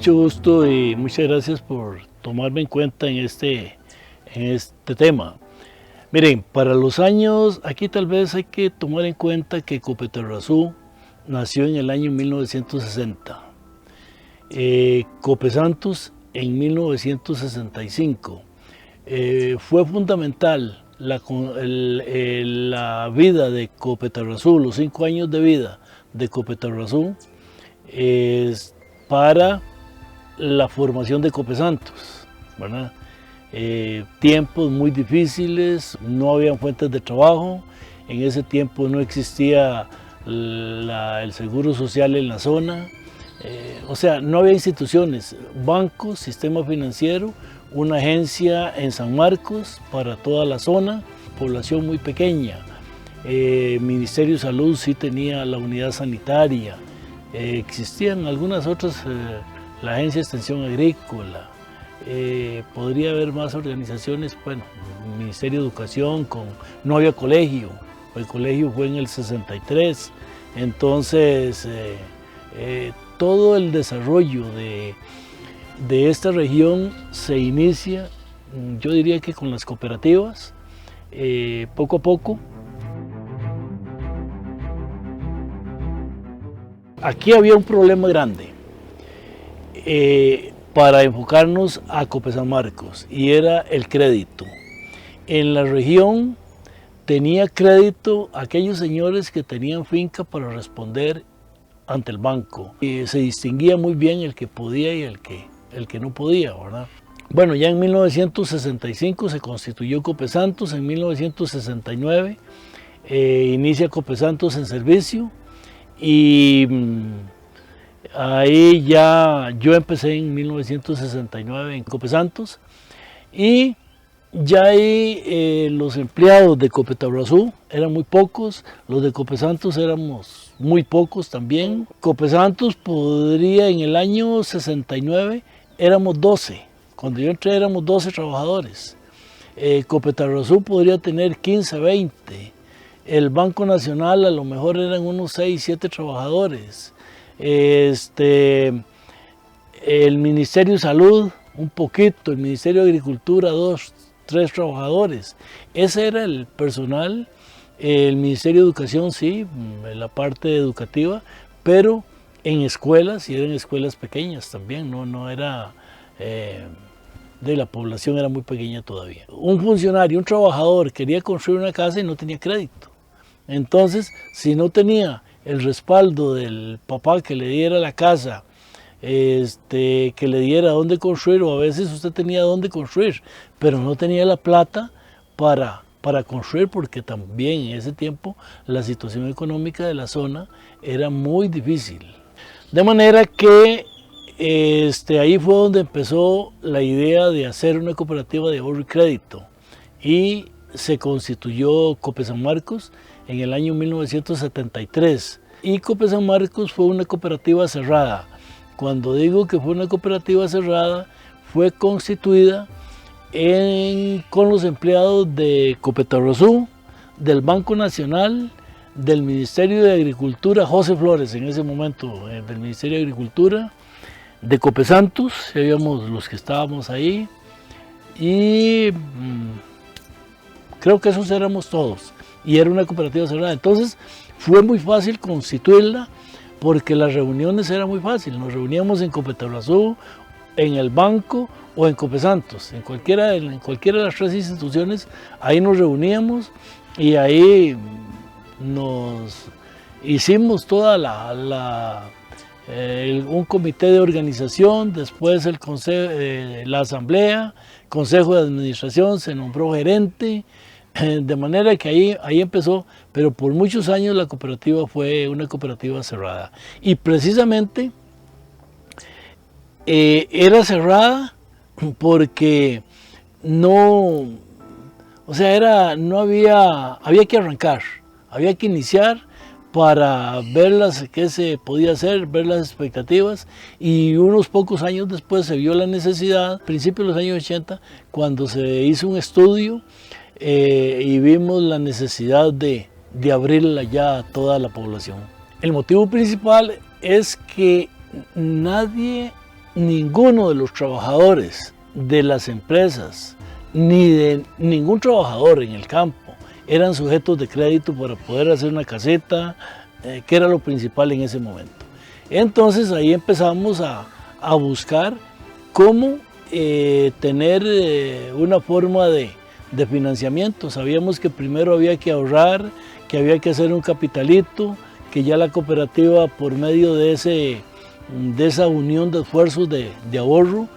Mucho gusto y muchas gracias por tomarme en cuenta en este tema. Miren, para los años, aquí tal vez hay que tomar en cuenta que Copetrasur nació en el año 1960, Copesantos en 1965. Fue fundamental la vida de Copetrasur, los 5 años de vida de Copetrasur, para la formación de Copesantos, ¿verdad? Tiempos muy difíciles, no habían fuentes de trabajo, en ese tiempo no existía el seguro social en la zona, o sea, no había instituciones, bancos, sistema financiero, una agencia en San Marcos para toda la zona, población muy pequeña. Ministerio de Salud sí tenía la unidad sanitaria, existían algunas otras, la Agencia de Extensión Agrícola, podría haber más organizaciones, bueno, Ministerio de Educación, no había colegio, el colegio fue en el 63, entonces todo el desarrollo de esta región se inicia, yo diría que con las cooperativas, poco a poco. Aquí había un problema grande para enfocarnos a Copesan Marcos y era el crédito. En la región tenía crédito aquellos señores que tenían finca para responder ante el banco. Y se distinguía muy bien el que podía y el que no podía, ¿verdad? Bueno, ya en 1965 se constituyó Copesantos, en 1969 inicia Copesantos en servicio y ahí ya yo empecé en 1969 en Copesantos y ya ahí los empleados de Copetrasur eran muy pocos, los de Copesantos éramos muy pocos también. Copesantos podría en el año 69 éramos 12, cuando yo entré éramos 12 trabajadores. Copetrasur podría tener 15, 20. El Banco Nacional a lo mejor eran unos 6, 7 trabajadores. El Ministerio de Salud un poquito, el Ministerio de Agricultura 2, 3 trabajadores. Ese era el personal. El Ministerio de Educación sí, la parte educativa, pero en escuelas, y eran escuelas pequeñas también, no era, de la población era muy pequeña todavía. Un funcionario, un trabajador quería construir una casa y no tenía crédito. Entonces, si no tenía el respaldo del papá que le diera la casa, que le diera dónde construir, o a veces usted tenía dónde construir, pero no tenía la plata para construir, porque también en ese tiempo la situación económica de la zona era muy difícil. De manera que ahí fue donde empezó la idea de hacer una cooperativa de ahorro y crédito y se constituyó Copesan Marcos en el año 1973 y Copesan Marcos fue una cooperativa cerrada. Cuando digo que fue una cooperativa cerrada, fue constituida con los empleados de Copetrasur, del Banco Nacional, del Ministerio de Agricultura, José Flores en ese momento, del Ministerio de Agricultura, de Copesantos, habíamos los que estábamos ahí, y creo que esos éramos todos, y era una cooperativa cerrada. Entonces fue muy fácil constituirla, porque las reuniones eran muy fáciles. Nos reuníamos en Copetrasur, en el banco o en Copesantos, en cualquiera de las 3 instituciones, ahí nos reuníamos y ahí nos hicimos toda un comité de organización, después la asamblea, consejo de administración, se nombró gerente, de manera que ahí empezó, pero por muchos años la cooperativa fue una cooperativa cerrada. Y precisamente era cerrada porque había que arrancar, había que iniciar para ver qué se podía hacer, ver las expectativas, y unos pocos años después se vio la necesidad, a principios de los años 80, cuando se hizo un estudio y vimos la necesidad de abrirla ya a toda la población. El motivo principal es que nadie ninguno de los trabajadores de las empresas, ni de ningún trabajador en el campo, eran sujetos de crédito para poder hacer una caseta, que era lo principal en ese momento. Entonces ahí empezamos a buscar cómo tener una forma de financiamiento. Sabíamos que primero había que ahorrar, que había que hacer un capitalito, que ya la cooperativa, por medio de esa unión de esfuerzos de ahorro,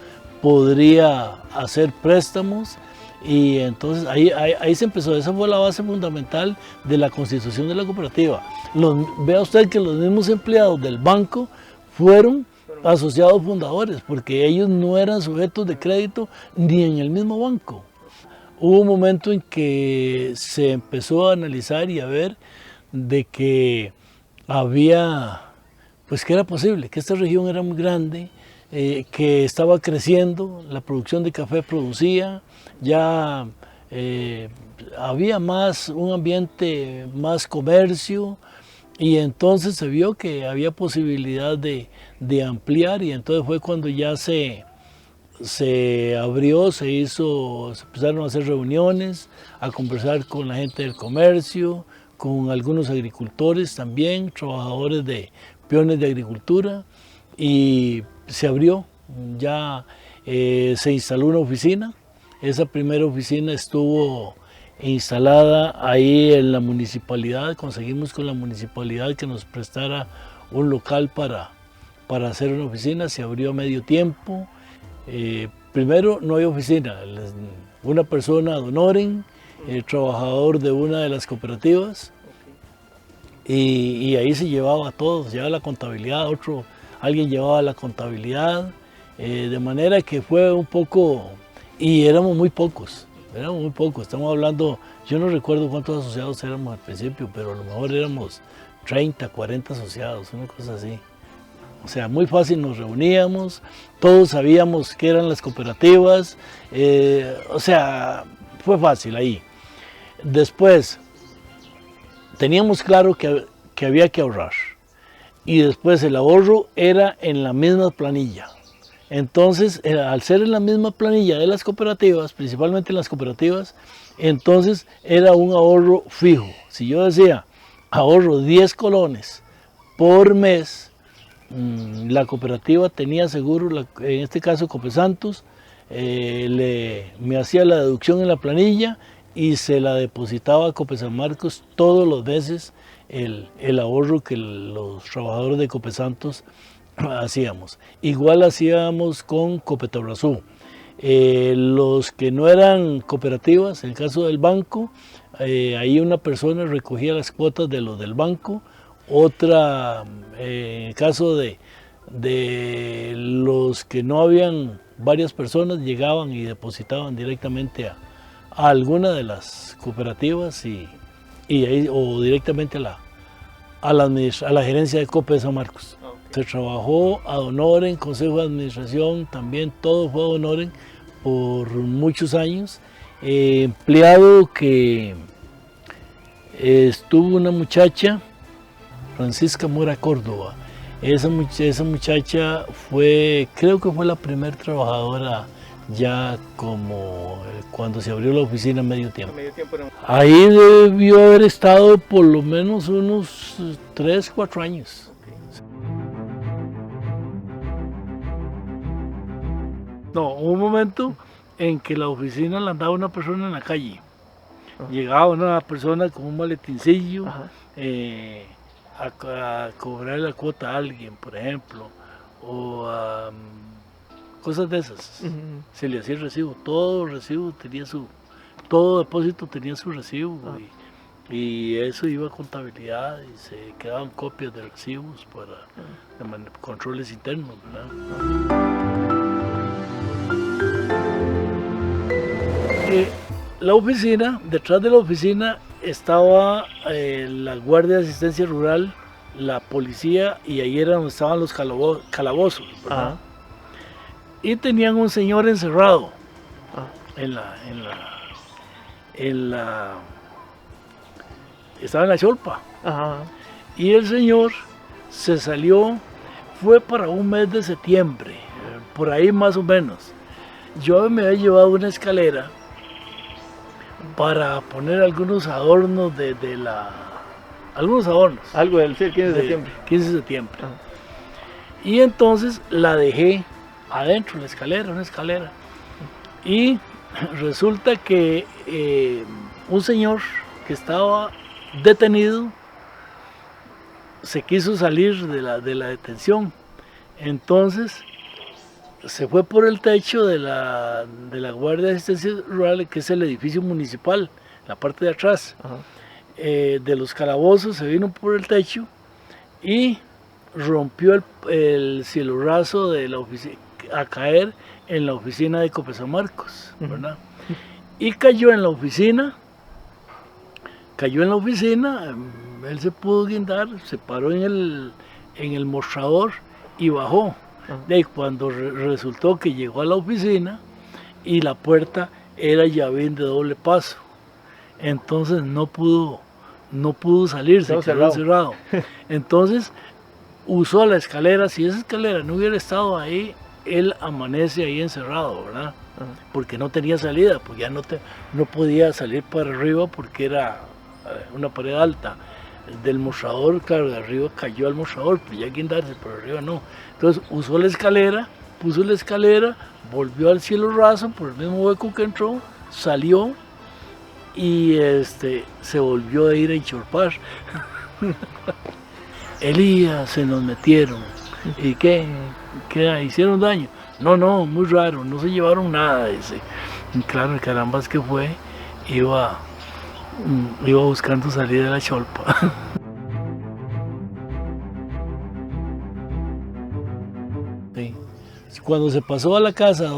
podría hacer préstamos, y entonces ahí se empezó. Esa fue la base fundamental de la constitución de la cooperativa. Vea usted que los mismos empleados del banco fueron asociados fundadores, porque ellos no eran sujetos de crédito ni en el mismo banco. Hubo un momento en que se empezó a analizar y a ver de que había, pues que era posible, que esta región era muy grande, que estaba creciendo, la producción de café producía, ya había un ambiente, más comercio, y entonces se vio que había posibilidad de ampliar, y entonces fue cuando ya se abrió, se empezaron a hacer reuniones, a conversar con la gente del comercio, con algunos agricultores también, trabajadores de peones de agricultura, y se abrió, ya se instaló una oficina. Esa primera oficina estuvo instalada ahí en la municipalidad. Conseguimos con la municipalidad que nos prestara un local para hacer una oficina. Se abrió a medio tiempo. Primero no hay oficina, una persona, don Oren, trabajador de una de las cooperativas, y ahí se llevaba a todos, llevaba la contabilidad, alguien llevaba la contabilidad, de manera que fue un poco, y éramos muy pocos, estamos hablando, yo no recuerdo cuántos asociados éramos al principio, pero a lo mejor éramos 30, 40 asociados, una cosa así. O sea, muy fácil, nos reuníamos, todos sabíamos qué eran las cooperativas, o sea, fue fácil ahí. Después, teníamos claro que había que ahorrar, y después el ahorro era en la misma planilla. Entonces, al ser en la misma planilla de las cooperativas, principalmente en las cooperativas, entonces era un ahorro fijo. Si yo decía, ahorro 10 colones por mes, la cooperativa tenía seguro, en este caso Copesantos, me hacía la deducción en la planilla y se la depositaba a Copesan Marcos todos los meses, el ahorro que los trabajadores de Copesantos hacíamos. Igual hacíamos con Copetabrazú. Los que no eran cooperativas, en el caso del banco, ahí una persona recogía las cuotas de los del banco, otra, en el caso de los que no habían varias personas, llegaban y depositaban directamente a alguna de las cooperativas o directamente a la gerencia de Cope de San Marcos. Okay. Se trabajó a don Oren, Consejo de Administración, también todo fue a don Oren por muchos años. Empleado que estuvo una muchacha, Francisca Mora Córdoba. Esa muchacha creo que fue la primera trabajadora ya como cuando se abrió la oficina a medio tiempo. Ahí debió haber estado por lo menos unos 3, 4 años. No, hubo un momento en que la oficina la andaba una persona en la calle. Llegaba una persona con un maletincillo, a cobrar la cuota a alguien, por ejemplo, o cosas de esas. Se le hacía el recibo, todo depósito tenía su recibo, y eso iba a contabilidad y se quedaban copias de recibos para controles internos, ¿verdad? La oficina, detrás de la oficina estaba la Guardia de Asistencia Rural, la policía, y ahí era donde estaban los calabozos, ¿verdad? Y tenían un señor encerrado estaba en la cholpa. Y el señor se salió, fue para un mes de septiembre, por ahí más o menos. Yo me había llevado una escalera para poner algunos adornos algunos adornos. Algo del 15 de septiembre. 15 de septiembre. Y entonces la dejé adentro, la escalera, una escalera. Y resulta que un señor que estaba detenido se quiso salir de la detención. Entonces se fue por el techo de la Guardia de Asistencia Rural, que es el edificio municipal, la parte de atrás. De los calabozos, se vino por el techo y rompió el cielo raso de la oficina a caer en la oficina de Cope San Marcos, ¿verdad? Y cayó en la oficina, él se pudo guindar, se paró en el mostrador y bajó. De cuando resultó que llegó a la oficina y la puerta era llavín de doble paso, entonces no pudo salir, se quedó encerrado. Entonces usó la escalera. Si esa escalera no hubiera estado ahí, él amanece ahí encerrado, ¿verdad? Porque no tenía salida, porque ya no podía salir para arriba porque era una pared alta. Del mostrador, claro, de arriba cayó al mostrador, pero ya guindarse, por arriba no. Entonces usó la escalera, puso la escalera, volvió al cielo raso por el mismo hueco que entró, salió y se volvió a ir a enchorpar. Elías, se nos metieron. ¿Y qué? ¿Hicieron daño? No, muy raro, no se llevaron nada, dice. Y claro, el carambas que fue, iba buscando salir de la cholpa. Sí. Cuando se pasó a la casa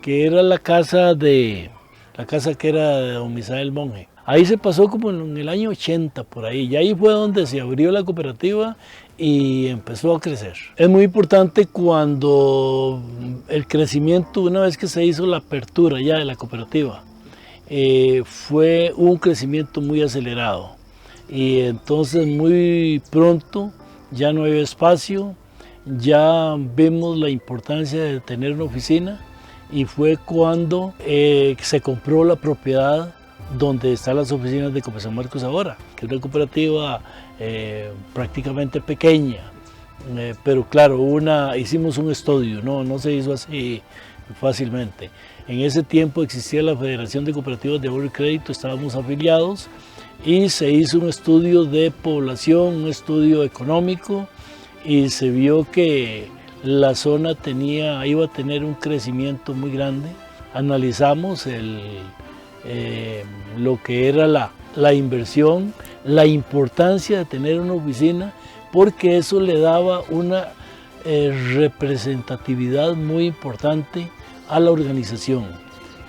que era la casa que era de don Misael Monje, ahí se pasó como en el año 80 por ahí, y ahí fue donde se abrió la cooperativa y empezó a crecer. Es muy importante cuando el crecimiento, una vez que se hizo la apertura ya de la cooperativa, fue un crecimiento muy acelerado, y entonces muy pronto ya no había espacio, ya vimos la importancia de tener una oficina, y fue cuando se compró la propiedad donde están las oficinas de Cope San Marcos ahora, que es una cooperativa prácticamente pequeña, pero claro, hicimos un estudio, no se hizo así fácilmente. En ese tiempo existía la Federación de Cooperativas de Ahorro y Crédito, estábamos afiliados y se hizo un estudio de población, un estudio económico, y se vio que la zona iba a tener un crecimiento muy grande. Analizamos lo que era la inversión, la importancia de tener una oficina, porque eso le daba una representatividad muy importante a la organización.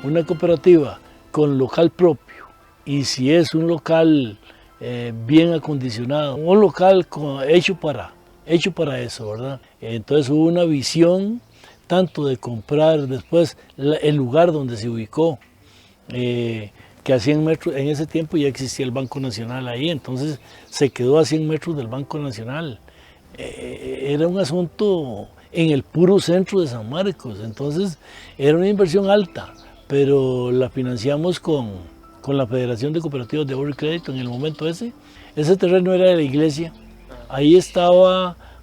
Una cooperativa con local propio, y si es un local bien acondicionado, un local hecho para eso, ¿verdad? Entonces hubo una visión tanto de comprar después el lugar donde se ubicó, que a 100 metros, en ese tiempo ya existía el Banco Nacional ahí, entonces se quedó a 100 metros del Banco Nacional. Era un asunto en el puro centro de San Marcos, entonces era una inversión alta, pero la financiamos con la Federación de Cooperativas de Ahorro y Crédito en el momento ese. Ese terreno era de la iglesia, ahí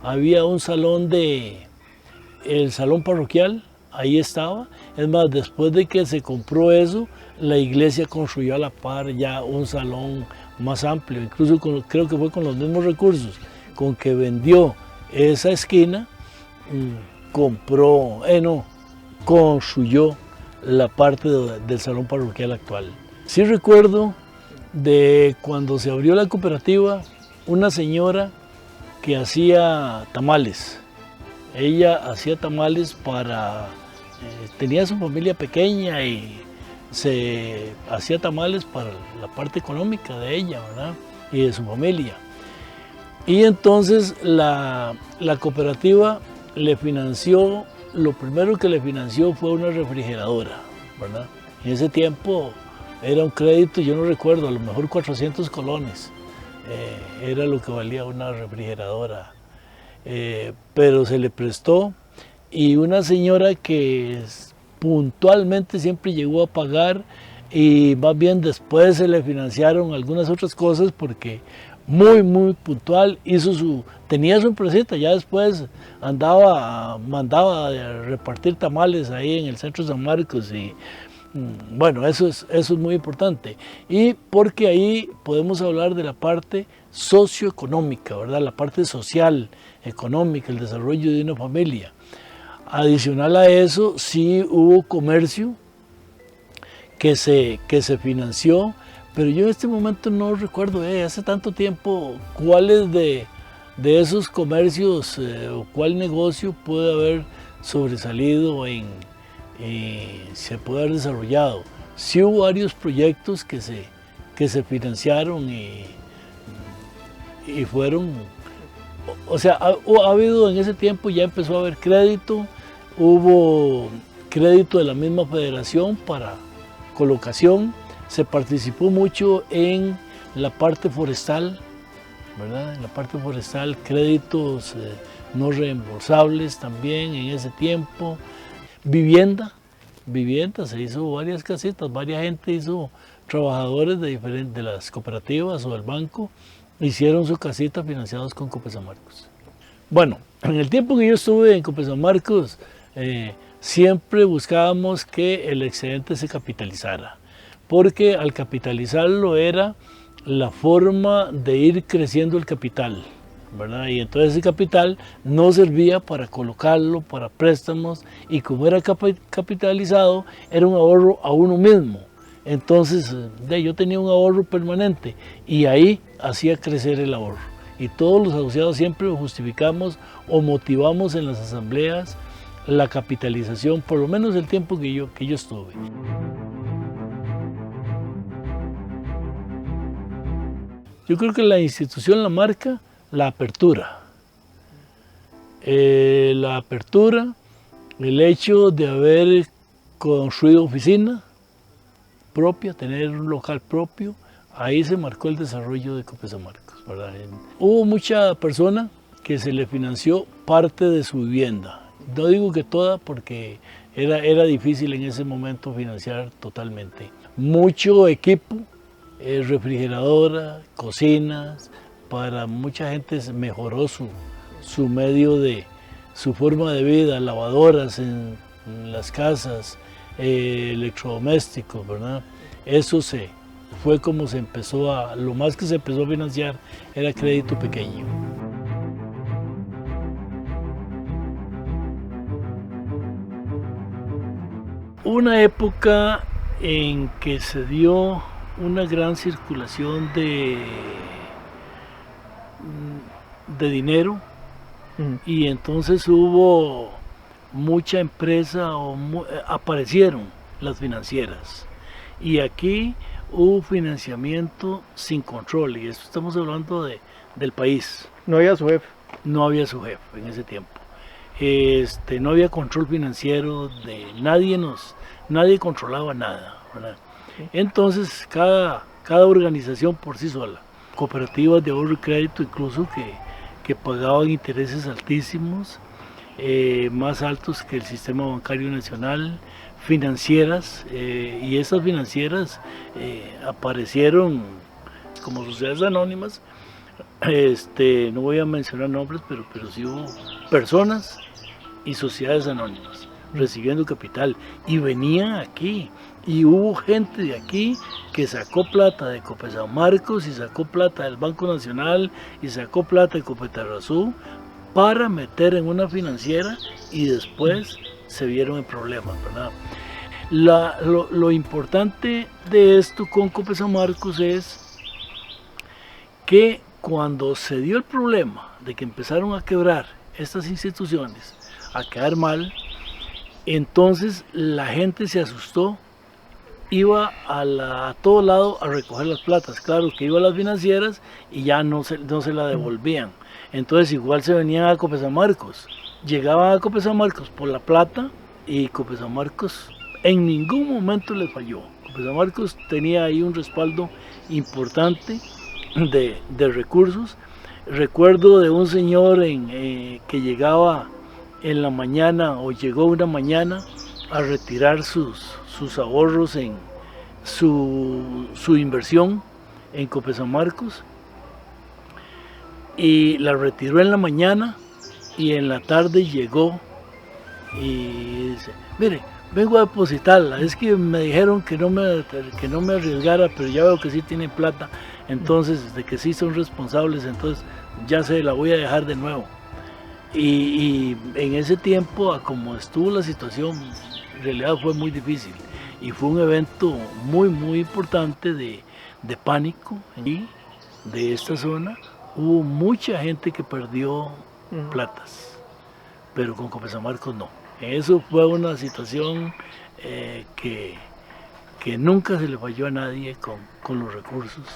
había un salón el salón parroquial, ahí estaba. Es más, después de que se compró eso, la iglesia construyó a la par ya un salón más amplio, incluso creo que fue con los mismos recursos con que vendió esa esquina, construyó la parte del salón parroquial actual. Sí recuerdo de cuando se abrió la cooperativa, una señora que hacía tamales. Ella hacía tamales tenía su familia pequeña y se hacía tamales para la parte económica de ella, ¿verdad? Y de su familia. Y entonces la cooperativa le financió, lo primero que le financió fue una refrigeradora, ¿verdad? En ese tiempo era un crédito, yo no recuerdo, a lo mejor 400 colones, era lo que valía una refrigeradora, pero se le prestó y una señora que puntualmente siempre llegó a pagar, y más bien después se le financiaron algunas otras cosas porque muy puntual, tenía su empresita, ya después mandaba a repartir tamales ahí en el centro de San Marcos, y bueno, eso es muy importante, y porque ahí podemos hablar de la parte socioeconómica, ¿verdad? La parte social, económica, el desarrollo de una familia. Adicional a eso, sí hubo comercio que se financió, pero yo en este momento no recuerdo, hace tanto tiempo, cuáles de esos comercios o cuál negocio puede haber sobresalido se puede haber desarrollado. Sí hubo varios proyectos que se financiaron y fueron, o sea, ha habido en ese tiempo, ya empezó a haber crédito, hubo crédito de la misma federación para colocación, se participó mucho en la parte forestal, ¿verdad? En la parte forestal, créditos no reembolsables también en ese tiempo. Vivienda, se hizo varias casitas, varias gente hizo, trabajadores de las cooperativas o del banco, hicieron su casita financiados con Cope San Marcos. Bueno, en el tiempo que yo estuve en Cope San Marcos, siempre buscábamos que el excedente se capitalizara, porque al capitalizarlo era la forma de ir creciendo el capital, ¿verdad? Y entonces ese capital no servía para colocarlo, para préstamos, y como era capitalizado, era un ahorro a uno mismo. Entonces yo tenía un ahorro permanente y ahí hacía crecer el ahorro. Y todos los asociados siempre justificamos o motivamos en las asambleas la capitalización, por lo menos el tiempo que yo estuve. Yo creo que la institución la marca la apertura. La apertura, el hecho de haber construido oficina propia, tener un local propio, ahí se marcó el desarrollo de Cope San Marcos, ¿verdad? Hubo mucha persona que se le financió parte de su vivienda. No digo que toda, porque era difícil en ese momento financiar totalmente. Mucho equipo, refrigeradora, cocinas, para mucha gente mejoró su medio su forma de vida, lavadoras en las casas, electrodomésticos, ¿verdad? Eso fue como se empezó lo más que se empezó a financiar era crédito pequeño. Una época en que se dio una gran circulación de dinero, y entonces hubo mucha empresa, aparecieron las financieras, y aquí hubo financiamiento sin control, y esto estamos hablando del país. No había SUGEF. No había SUGEF en ese tiempo. No había control financiero de nadie controlaba nada, ¿verdad? Entonces cada organización por sí sola, cooperativas de ahorro y crédito incluso que pagaban intereses altísimos, más altos que el sistema bancario nacional, financieras, y esas financieras aparecieron como sociedades anónimas. No voy a mencionar nombres, pero sí hubo personas y sociedades anónimas recibiendo capital, y venían aquí, y hubo gente de aquí que sacó plata de Cope San Marcos, y sacó plata del Banco Nacional, y sacó plata de Copetarrazú para meter en una financiera, y después se vieron en problemas, ¿verdad? Lo importante de esto con Cope San Marcos es que cuando se dio el problema de que empezaron a quebrar estas instituciones, a quedar mal, entonces la gente se asustó, iba a todo lado a recoger las platas. Claro que iba a las financieras y ya no se la devolvían. Entonces igual se venían a Cope San Marcos. Llegaban a Cope San Marcos por la plata, y Cope San Marcos en ningún momento les falló. Cope San Marcos tenía ahí un respaldo importante de recursos. Recuerdo de un señor que llegaba en la mañana o llegó una mañana a retirar sus ahorros en su inversión en Cope San Marcos, y la retiró en la mañana y en la tarde llegó y dice, mire, vengo a depositarla, es que me dijeron que no me arriesgara, pero ya veo que sí tienen plata, entonces de que sí son responsables, entonces ya se la voy a dejar de nuevo. Y en ese tiempo, a como estuvo la situación, en realidad fue muy difícil y fue un evento muy importante de pánico. Y de esta zona hubo mucha gente que perdió platas, pero con Cope San Marcos no. Eso fue una situación que nunca se le falló a nadie con los recursos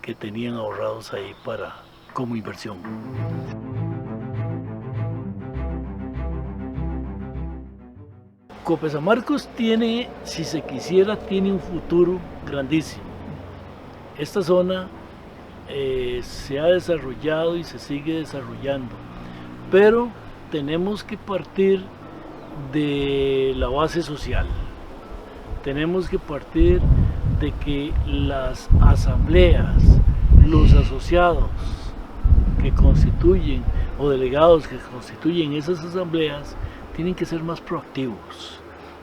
que tenían ahorrados ahí como inversión. Cope San Marcos tiene, si se quisiera, tiene un futuro grandísimo. Esta zona se ha desarrollado y se sigue desarrollando, pero tenemos que partir de la base social. Tenemos que partir de que las asambleas, los asociados que constituyen o delegados que constituyen esas asambleas tienen que ser más proactivos,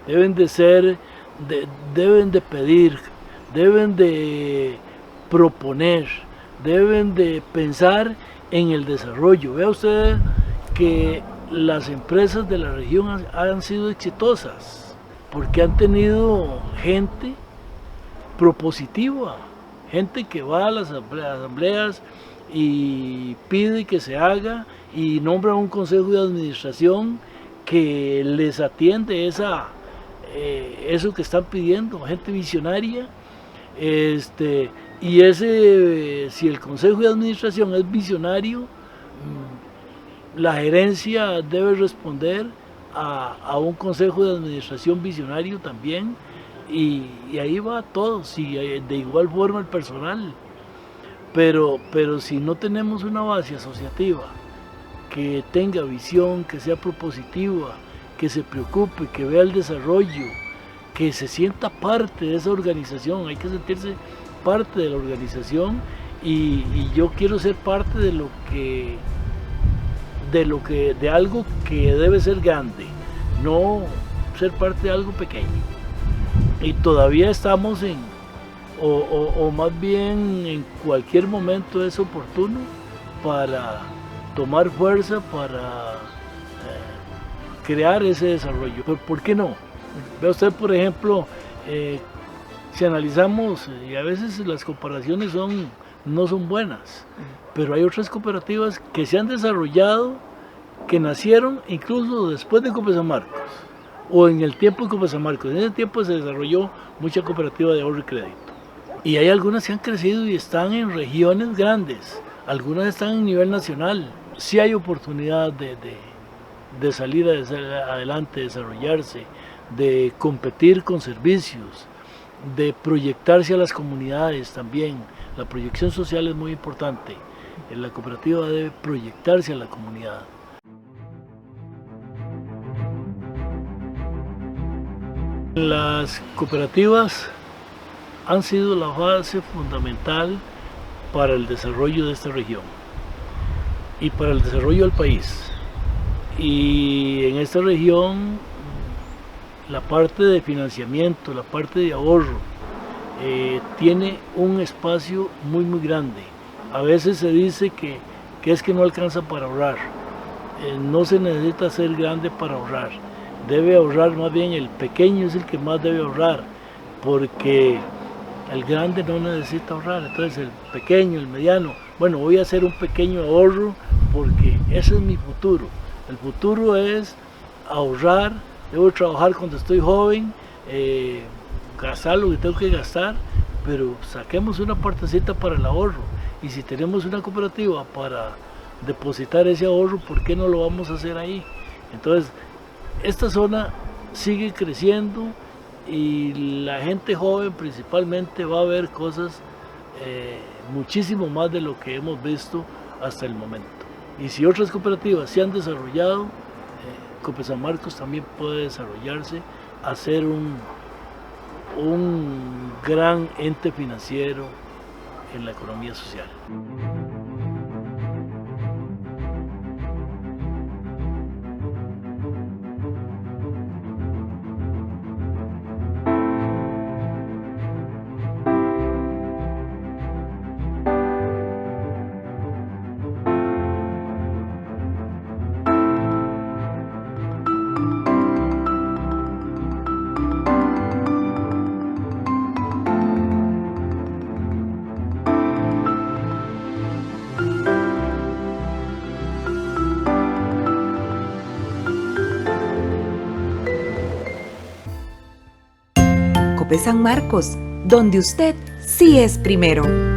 deben de pedir, deben de proponer, deben de pensar en el desarrollo. Vea usted que las empresas de la región han sido exitosas porque han tenido gente propositiva, gente que va a las asambleas y pide que se haga y nombra un consejo de administración que les atiende eso que están pidiendo, gente visionaria. Y si el consejo de administración es visionario, la gerencia debe responder a un consejo de administración visionario también, y ahí va todo, de igual forma el personal. Pero si no tenemos una base asociativa que tenga visión, que sea propositiva, que se preocupe, que vea el desarrollo, que se sienta parte de esa organización, hay que sentirse parte de la organización, y yo quiero ser parte de algo que debe ser grande, no ser parte de algo pequeño. Y todavía estamos o más bien en cualquier momento es oportuno para tomar fuerza, para crear ese desarrollo. Pero ¿por qué no? Vea usted, por ejemplo, si analizamos, y a veces las comparaciones no son buenas, pero hay otras cooperativas que se han desarrollado, que nacieron incluso después de Cope San Marcos, o en el tiempo de Cope San Marcos. En ese tiempo se desarrolló mucha cooperativa de ahorro y crédito. Y hay algunas que han crecido y están en regiones grandes, algunas están en nivel nacional. Sí hay oportunidad de salir adelante, de desarrollarse, de competir con servicios, de proyectarse a las comunidades también. La proyección social es muy importante. La cooperativa debe proyectarse a la comunidad. Las cooperativas han sido la base fundamental para el desarrollo de esta región y para el desarrollo del país. Y en esta región la parte de financiamiento, la parte de ahorro, tiene un espacio muy grande. A veces se dice que es que no alcanza para ahorrar. No se necesita ser grande para ahorrar. Debe ahorrar, más bien el pequeño es el que más debe ahorrar, porque el grande no necesita ahorrar. Entonces el pequeño, el mediano, bueno, voy a hacer un pequeño ahorro porque ese es mi futuro. El futuro es ahorrar, debo trabajar cuando estoy joven, gastar lo que tengo que gastar, pero saquemos una partecita para el ahorro. Y si tenemos una cooperativa para depositar ese ahorro, ¿por qué no lo vamos a hacer ahí? Entonces, esta zona sigue creciendo y la gente joven principalmente va a ver cosas muchísimo más de lo que hemos visto hasta el momento. Y si otras cooperativas se han desarrollado, Copesan Marcos también puede desarrollarse a ser un gran ente financiero en la economía social. Copesan Marcos, donde usted sí es primero.